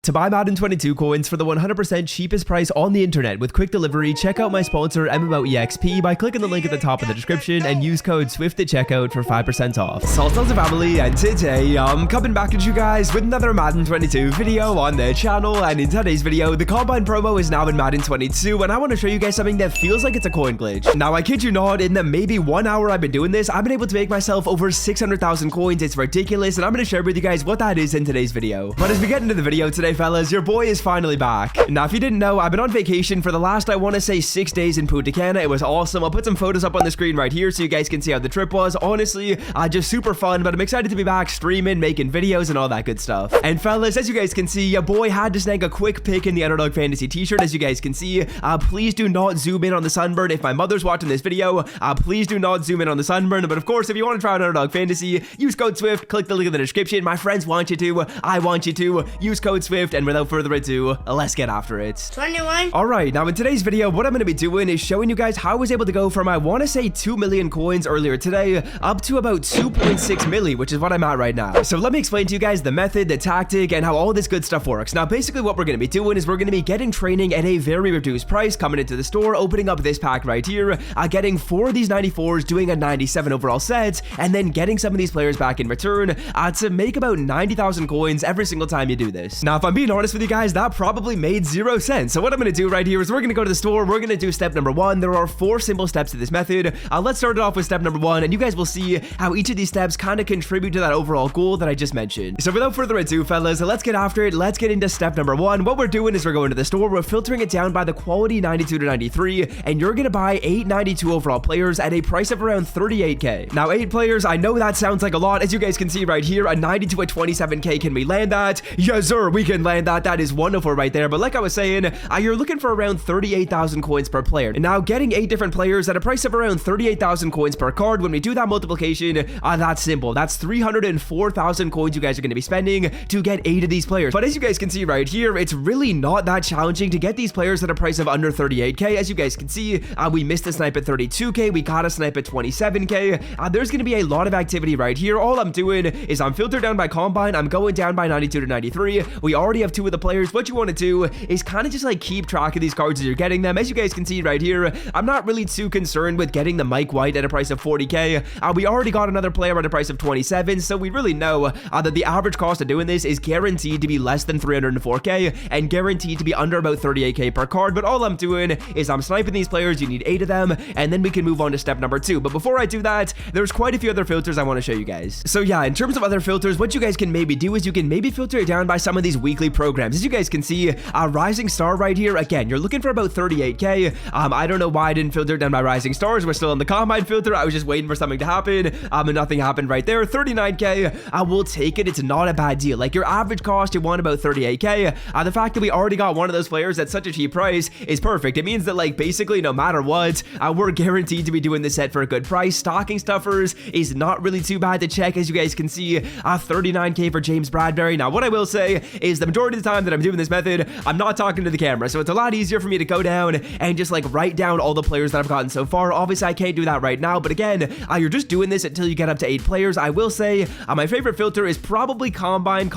To buy Madden 22 coins for the 100% cheapest price on the internet with quick delivery, check out my sponsor MMOEXP by clicking the link at the top of the description and use code SWIFT at checkout for 5% off. Salt's family, and today I'm coming back at you guys with another Madden 22 video on the channel. And in today's video, the Combine promo is now in Madden 22, and I want to show you guys something that feels like it's a coin glitch. Now, I kid you not, in the maybe 1 hour I've been doing this, I've been able to make myself over 600,000 coins. It's ridiculous, and I'm going to share with you guys what that is in today's video. But as we get into the video today, fellas, your boy is finally back. Now, if you didn't know, I've been on vacation for the last, I want to say, 6 days in Punta Cana. It was awesome. I'll put some photos up on the screen right here so you guys can see how the trip was. Honestly, just super fun, but I'm excited to be back streaming, making videos, and all that good stuff. And fellas, as you guys can see, your boy had to snag a quick pick in the Underdog Fantasy t-shirt, as you guys can see. Please do not zoom in on the sunburn. If my mother's watching this video, please do not zoom in on the sunburn. But of course, if you want to try out Underdog Fantasy, use code SWIFT, click the link in the description. My friends want you to, I want you to, use code SWIFT, and without further ado, let's get after it. 21. Alright, now in today's video, what I'm going to be doing is showing you guys how I was able to go from, I want to say, 2 million coins earlier today, up to about 2.6 milli, which is what I'm at right now. So let me explain to you guys the method, the tactic, and how all this good stuff works. Now, basically what we're going to be doing is we're going to be getting training at a very reduced price, coming into the store, opening up this pack right here, getting 4 of these 94s, doing a 97 overall set, and then getting some of these players back in return to make about 90,000 coins every single time you do this. Now, if I'm being honest with you guys, that probably made 0 sense. So what I'm going to do right here is we're going to go to the store. We're going to do step number 1. There are 4 simple steps to this method. Let's start it off with step number 1, and you guys will see how each of these steps kind of contribute to that overall goal that I just mentioned. So without further ado, fellas, let's get after it. Let's get into step number 1. What we're doing is we're going to the store. We're filtering it down by the quality 92 to 93, and you're going to buy 8 92 overall players at a price of around 38k. Now, 8 players, I know that sounds like a lot. As you guys can see right here, a 92 at 27k. Can we land that? Yes, sir, we can land that. That is wonderful right there. But like I was saying, you're looking for around 38,000 coins per player. And now getting 8 different players at a price of around 38,000 coins per card, when we do that multiplication, that's simple. That's 304,000 coins you guys are going to be spending to get 8 of these players. But as you guys can see right here, it's really not that challenging to get these players at a price of under 38k. As you guys can see, we missed a snipe at 32k. We got a snipe at 27k. There's going to be a lot of activity right here. All I'm doing is I'm filtered down by Combine. I'm going down by 92 to 93. We already have 2 of the players. What you want to do is kind of just like keep track of these cards as you're getting them. As you guys can see right here, I'm not really too concerned with getting the Mike White at a price of 40k. We already got another player at a price of 27, so we really know that the average cost of doing this is guaranteed to be less than 304k and guaranteed to be under about 38k per card. But all I'm doing is I'm sniping these players. You need 8 of them, and then we can move on to step number 2. But before I do that, there's quite a few other filters I want to show you guys. So yeah, in terms of other filters, what you guys can maybe do is you can maybe filter it down by some of these weekly programs. As you guys can see, Rising Star right here, again, you're looking for about 38k. I don't know why I didn't filter it down by Rising Stars. We're still on the Combine filter. I was just waiting for something to happen, and nothing happened right there. 39k, we'll take it. It's not a bad deal. Like, your average cost, you want about 38k. The fact that we already got one of those players at such a cheap price is perfect. It means that, like, basically no matter what, we're guaranteed to be doing this set for a good price. Stocking stuffers is not really too bad to check. As you guys can see, 39k for James Bradbury. Now, what I will say is the majority of the time that I'm doing this method, I'm not talking to the camera, so it's a lot easier for me to go down and just like write down all the players that I've gotten so far. Obviously, I can't do that right now, but again, you're just doing this until you get up to 8 players. I will say my favorite filter is probably Combine.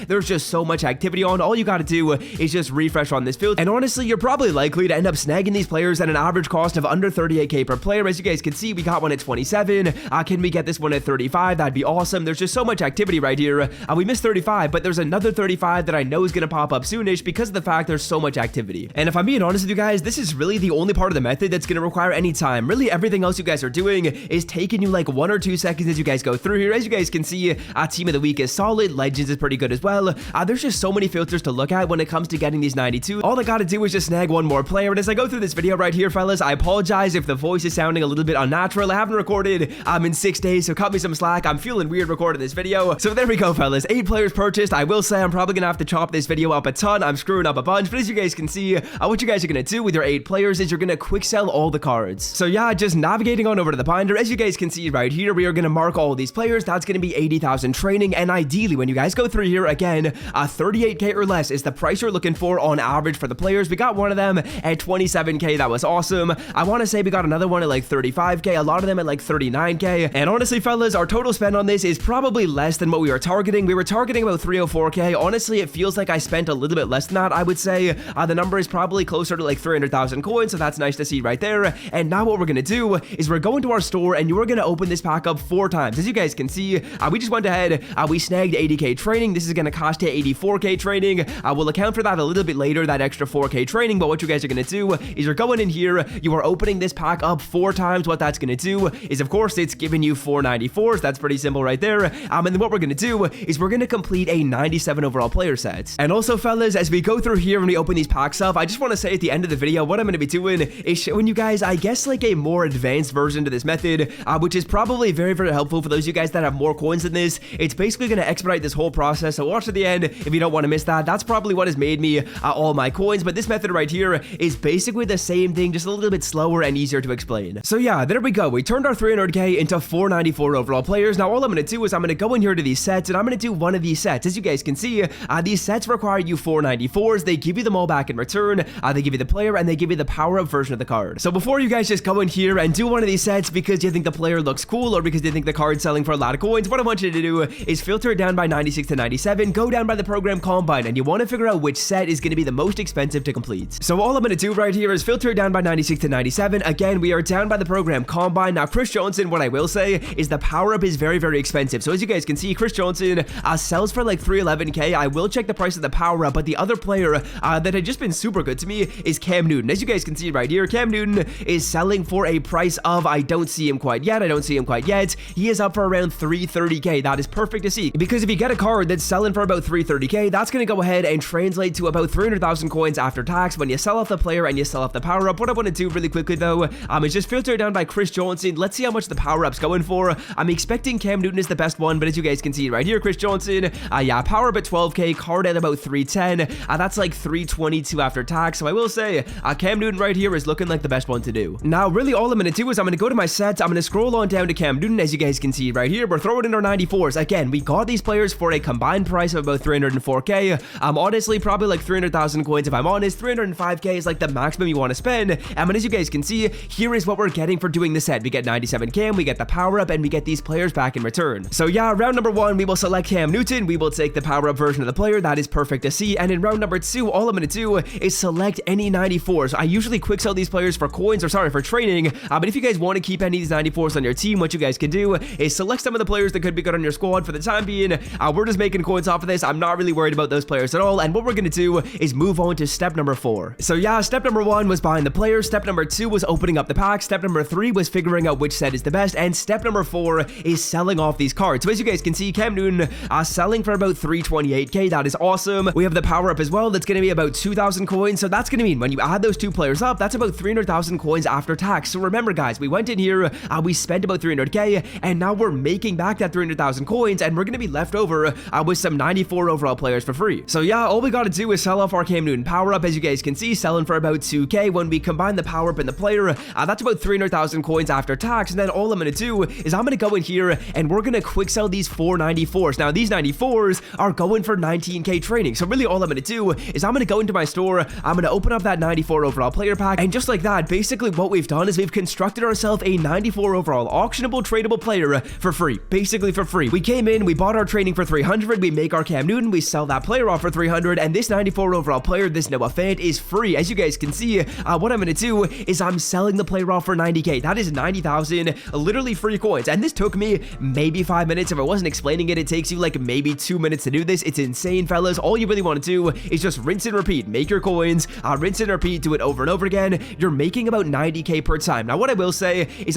There's just so much activity on. All you got to do is just refresh on this filter, and honestly, you're probably likely to end up snagging these players at an average cost of under 38k per player. As you guys can see, we got one at 27. Can we get this one at 35? That'd be awesome. There's just so much activity right here. We missed 35, but there's another 35 that I know is going to pop up soonish because of the fact there's so much activity. And if I'm being honest with you guys, this is really the only part of the method that's going to require any time. Really, everything else you guys are doing is taking you like 1 or 2 seconds as you guys go through here. As you guys can see, Team of the Week is solid. Legends is pretty good as well. There's just so many filters to look at when it comes to getting these 92. All I got to do is just snag one more player. And as I go through this video right here, fellas, I apologize if the voice is sounding a little bit unnatural. I haven't recorded in 6 days, so cut me some slack. I'm feeling weird recording this video. So there we go, fellas. 8 players purchased. I will say I'm probably going to have to chop this video up a ton. I'm screwing up a bunch, but as you guys can see, what you guys are going to do with your 8 players is you're going to quick sell all the cards. So yeah, just navigating on over to the binder. As you guys can see right here, we are going to mark all of these players. That's going to be 80,000 training, and ideally, when you guys go through here, again, 38k or less is the price you're looking for on average for the players. We got one of them at 27k. That was awesome. I want to say we got another one at like 35k, a lot of them at like 39k, and honestly, fellas, our total spend on this is probably less than what we were targeting. We were targeting about 304k. Honestly, honestly, it feels like I spent a little bit less than that, I would say. The number is probably closer to like 300,000 coins, so that's nice to see right there. And now what we're gonna do is we're going to our store and you're gonna open this pack up 4 times. As you guys can see, we just went ahead, we snagged 80k training. This is gonna cost you 84k training. We'll account for that a little bit later, that extra 4k training, but what you guys are gonna do is you're going in here, you are opening this pack up 4 times. What that's gonna do is, of course, it's giving you 494s. That's pretty simple right there. And then what we're gonna do is we're gonna complete a 97 overall player set. And also, fellas, as we go through here and we open these packs up, I just want to say at the end of the video, what I'm gonna be doing is showing you guys, I guess, like a more advanced version to this method, which is probably very, very helpful for those of you guys that have more coins than this. It's basically gonna expedite this whole process, so watch to the end if you don't want to miss that. That's probably what has made me all my coins, but this method right here is basically the same thing, just a little bit slower and easier to explain. So yeah, there we go. We turned our 300k into 494 overall players. Now all I'm gonna do is I'm gonna go in here to these sets and I'm gonna do one of these sets. As you guys can see, these sets require you 494s. They give you them all back in return. They give you the player and they give you the power-up version of the card. So before you guys just go in here and do one of these sets because you think the player looks cool or because you think the card's selling for a lot of coins, what I want you to do is filter it down by 96 to 97, go down by the program Combine, and you want to figure out which set is going to be the most expensive to complete. So all I'm going to do right here is filter it down by 96 to 97. Again, we are down by the program Combine. Now, Chris Johnson, what I will say is the power-up is very, very expensive. So as you guys can see, Chris Johnson sells for like 311k. I will check the price of the power-up, but the other player that had just been super good to me is Cam Newton. As you guys can see right here, Cam Newton is selling for a price of, I don't see him quite yet. He is up for around 330k. That is perfect to see, because if you get a card that's selling for about 330k, that's going to go ahead and translate to about 300,000 coins after tax when you sell off the player and you sell off the power-up. What I want to do really quickly though is just filter it down by Chris Johnson. Let's see how much the power-up's going for. I'm expecting Cam Newton is the best one, but as you guys can see right here, Chris Johnson, yeah, power-up at 12k, card at about 310. That's like 322 after tax. So I will say Cam Newton right here is looking like the best one to do. Now, really all I'm going to do is I'm going to go to my sets. I'm going to scroll on down to Cam Newton. As you guys can see right here, we're throwing in our 94s. Again, we got these players for a combined price of about 304k. Honestly, probably like 300,000 coins if I'm honest. 305k is like the maximum you want to spend. And as you guys can see, here is what we're getting for doing the set. We get 97k, we get the power-up, and we get these players back in return. So yeah, round number 1, we will select Cam Newton. We will take the power-up version of the player. That is perfect to see. And in round number 2, all I'm going to do is select any 94s. I usually quick sell these players for coins, or sorry, for training. But if you guys want to keep any of these 94s on your team, what you guys can do is select some of the players that could be good on your squad. For the time being, we're just making coins off of this. I'm not really worried about those players at all. And what we're going to do is move on to step number 4. So yeah, step number 1 was buying the player. Step number 2 was opening up the pack. Step number 3 was figuring out which set is the best. And step number 4 is selling off these cards. So as you guys can see, Cam Newton selling for about 328k. That is awesome. We have the power up as well. That's going to be about 2,000 coins. So that's going to mean when you add those two players up, that's about 300,000 coins after tax. So remember, guys, we went in here, we spent about 300k, and now we're making back that 300,000 coins, and we're going to be left over with some 94 overall players for free. So yeah, all we got to do is sell off our Cam Newton power up. As you guys can see, selling for about 2k. When we combine the power up and the player, that's about 300,000 coins after tax. And then all I'm going to do is I'm going to go in here and we're going to quick sell these 494s. Now these 94s are going for 19k training. So really all I'm going to do is I'm going to go into my store, I'm going to open up that 94 overall player pack, and just like that, basically what we've done is we've constructed ourselves a 94 overall auctionable tradable player for free, basically for free. We came in, we bought our training for 300, we make our Cam Newton, we sell that player off for 300, and this 94 overall player, this Noah Fant, is free. As you guys can see, what I'm going to do is I'm selling the player off for 90k. That is 90,000 literally free coins, and this took me maybe 5 minutes. If I wasn't explaining it, it takes you like maybe 2 minutes to do this. It's insane, fellas. All you really want to do is just rinse and repeat. Make your coins, rinse and repeat, do it over and over again. You're making about 90k per time. Now, what I will say is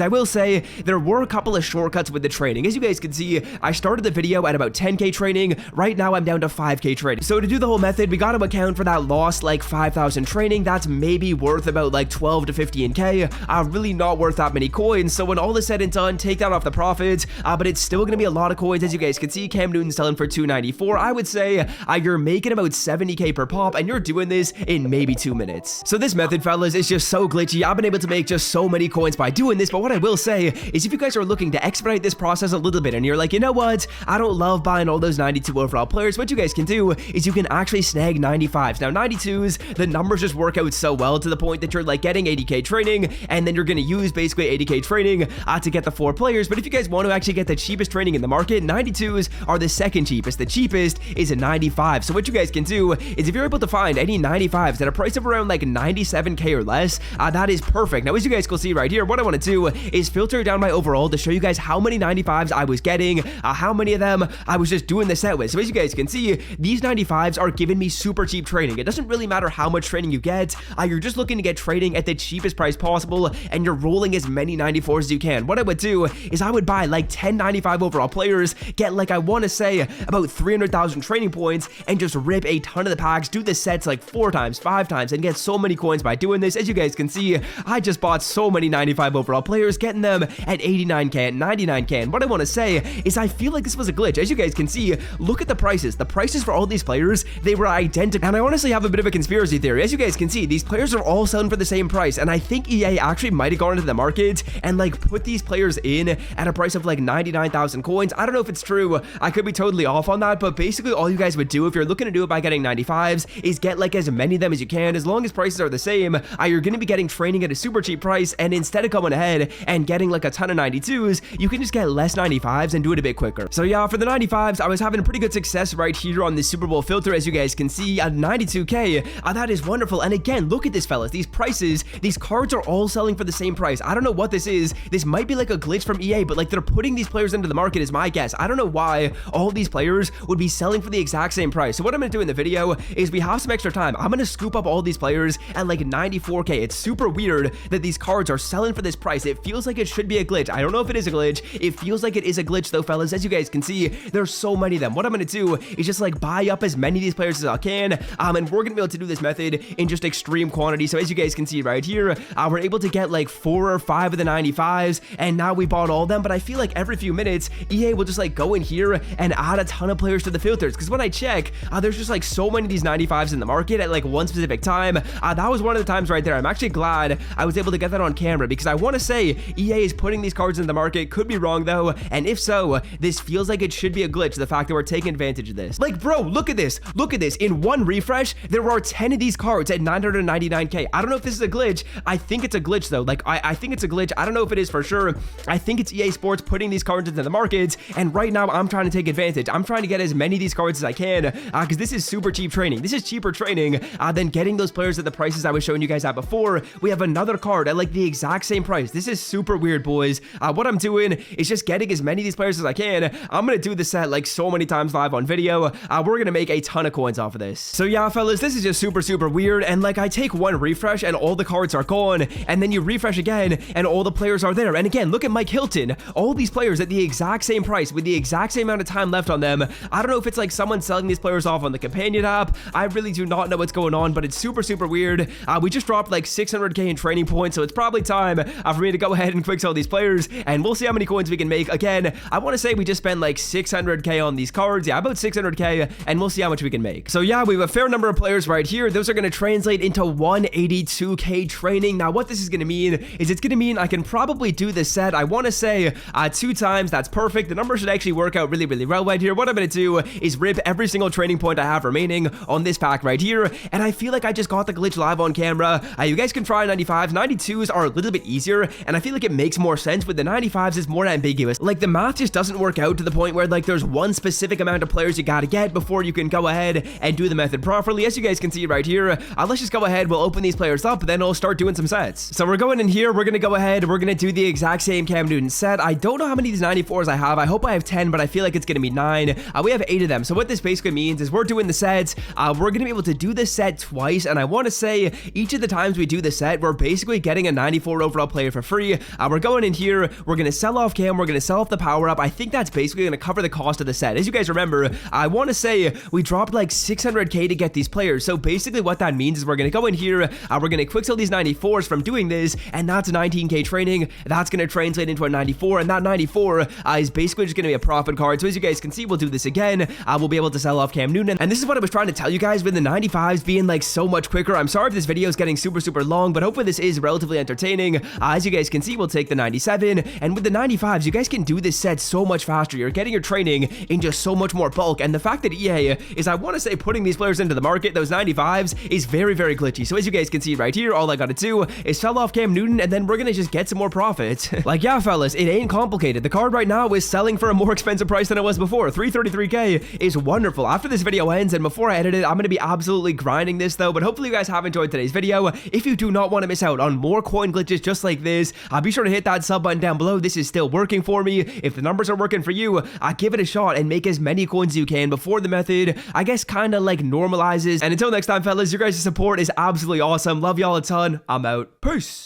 there were a couple of shortcuts with the training. As you guys can see, I started the video at about 10k training. Right now, I'm down to 5k training. So to do the whole method, we got to account for that lost like 5,000 training. That's maybe worth about like 12 to 15k. Really not worth that many coins. So when all is said and done, take that off the profits. But it's still going to be a lot of coins. As you guys can see, Cam Newton selling for 294. I would say you're making about 70k per pop, and you're doing this in maybe 2 minutes. So this method, fellas, is just so glitchy. I've been able to make just so many coins by doing this. But what I will say is if you guys are looking to expedite this process a little bit and you're like, you know what, I don't love buying all those 92 overall players, what you guys can do is you can actually snag 95s. Now 92s, the numbers just work out so well to the point that you're like getting 80k training, and then you're going to use basically 80k training to get the 4 players. But if you guys want to actually get the cheapest training in the market, 92s are the second cheapest. The cheapest is a 95. So what you guys can do is if you're able to find any 95s at a price of around like 97k or less, that is perfect. Now, as you guys can see right here, what I want to do is filter down my overall to show you guys how many 95s I was getting, how many of them I was just doing the set with. So as you guys can see, these 95s are giving me super cheap trading. It doesn't really matter how much trading you get. You're just looking to get trading at the cheapest price possible, and you're rolling as many 94s as you can. What I would do is I would buy like 10 95 overall players, get like, I want to say about 300,000 trading points, and just rip a ton of the packs, do the sets like 4 times, 5 times, and get so many coins by doing this. As you guys can see, I just bought so many 95 overall players, getting them at 89k, at 99k. And what I want to say is I feel like this was a glitch. As you guys can see, look at the prices. The prices for all these players, they were identical. And I honestly have a bit of a conspiracy theory. As you guys can see, these players are all selling for the same price, and I think EA actually might have gone into the market and like put these players in at a price of like 99,000 coins. I don't know if it's true. I could be totally off on that, but basically all you guys would do if you're looking to do it by getting 95s is get like as many of them as you can. As long as prices are the same, you're going to be getting training at a super cheap price, and instead of going ahead and getting like a ton of 92s, you can just get less 95s and do it a bit quicker. So yeah, for the 95s, I was having pretty good success right here on the Super Bowl filter. As you guys can see, at 92k, that is wonderful. And again, look at this, fellas. These prices, these cards are all selling for the same price. I don't know what this is. This might be like a glitch from EA, but like they're putting these players into the market is my guess. I don't know why all these players would be selling for the exact same price. So what I'm going to do in the video is we have some extra time. I'm going to scoop up all these players at like 94k. It's super weird that these cards are selling for this price. It feels like it should be a glitch. I don't know if it is a glitch. It feels like it is a glitch though, fellas. As you guys can see, there's so many of them. What I'm going to do is just like buy up as many of these players as I can. And we're going to be able to do this method in just extreme quantity. So as you guys can see right here, we're able to get like 4 or 5 of the 95s, and now we bought all of them. But I feel like every few minutes, EA will just like go in here and add a ton of players to the filters, because when I check, there's just like so many of these 95s in the market at like one specific time. That was one of the times right there. I'm actually glad I was able to get that on camera, because I want to say EA is putting these cards into the market. Could be wrong though, and if so, this feels like it should be a glitch, the fact that we're taking advantage of this. Like, bro, look at this. Look at this. In one refresh, there are 10 of these cards at 999k. I don't know if this is a glitch. I think it's a glitch though. Like, I think it's a glitch. I don't know if it is for sure. I think it's EA Sports putting these cards into the market, and right now I'm trying to take advantage. I'm trying to get as many of these cards as I can, because this is super cheap training. This is cheaper training than getting those players at the prices I was showing you guys at before. We have another card at like the exact same price. This is super weird, boys. What I'm doing is just getting as many of these players as I can. I'm gonna do the set like so many times live on video. We're gonna make a ton of coins off of this. So yeah, fellas, this is just super weird. And like, I take one refresh and all the cards are gone, and then you refresh again and all the players are there. And again, look at Mike Hilton. All these players at the exact same price with the exact same amount of time left on them. I don't know if it's like someone selling these players off on the companion app. I really do not know what's going on, but it's super weird. We just dropped like 600k in training points, so it's probably time for me to go ahead and quick sell these players, and we'll see how many coins we can make. Again, I want to say we just spent like 600k on these cards. Yeah, about 600k, and we'll see how much we can make. So yeah, we have a fair number of players right here. Those are going to translate into 182k training. Now, what this is going to mean is it's going to mean I can probably do this set, I want to say 2 times. That's perfect. The number should actually work out really well right here. What I'm going to do is rip every single training point I have remaining on this pack right here, and I feel like I just got the glitch live on camera. You guys can try 95s. 92s are a little bit easier, and I feel like it makes more sense. With the 95s, it's more ambiguous. Like, the math just doesn't work out to the point where like there's one specific amount of players you gotta get before you can go ahead and do the method properly. As you guys can see right here, let's just go ahead, we'll open these players up, then I'll start doing some sets. So we're going in here, we're gonna go ahead, we're gonna do the exact same Cam Newton set. I don't know how many of these 94s I have. I hope I have 10, but I feel like it's gonna be 9. We have 8 of them. So what this basically means is we're doing the sets. We're gonna be able to do this set twice, and I want to say each of the times we do the set, we're basically getting a 94 overall player for free. We're going in here, we're gonna sell off Cam, we're gonna sell off the power up. I think that's basically gonna cover the cost of the set. As you guys remember, I want to say we dropped like 600k to get these players. So basically what that means is we're gonna go in here, we're gonna quick sell these 94s from doing this, and that's 19k training. That's gonna translate into a 94, and that 94 is basically just gonna be a profit card. So as you guys can see, we'll do this again. We'll be able to sell off Cam Newton, and this is what I was trying to tell you guys with the 95s being like so much quicker. I'm sorry if this video is getting super long, but hopefully this is relatively entertaining. As you guys can see, we'll take the 97, and with the 95s, you guys can do this set so much faster. You're getting your training in just so much more bulk, and the fact that EA is, I want to say, putting these players into the market, those 95s, is very glitchy. So as you guys can see right here, all I gotta do is sell off Cam Newton, and then we're gonna just get some more profit. Like, yeah, fellas, it ain't complicated. The card right now is selling for a more expensive price than it was before. 333k is wonderful. After this video ends and before I edit it, I'm going to be absolutely grinding this though, but hopefully you guys have enjoyed today's video. If you do not want to miss out on more coin glitches just like this, be sure to hit that sub button down below. This is still working for me. If the numbers are working for you, give it a shot and make as many coins as you can before the method, I guess, kind of like normalizes. And until next time, fellas, your guys' support is absolutely awesome. Love y'all a ton. I'm out. Peace.